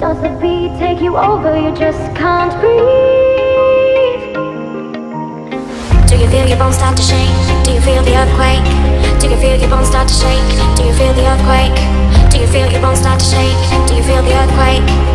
Does the beat take you over? You just can't breathe. Do you feel your bones start to shake? Do you feel the earthquake? Do you feel your bones start to shake? Do you feel the earthquake? Do you feel your bones start to shake? Do you feel the earthquake?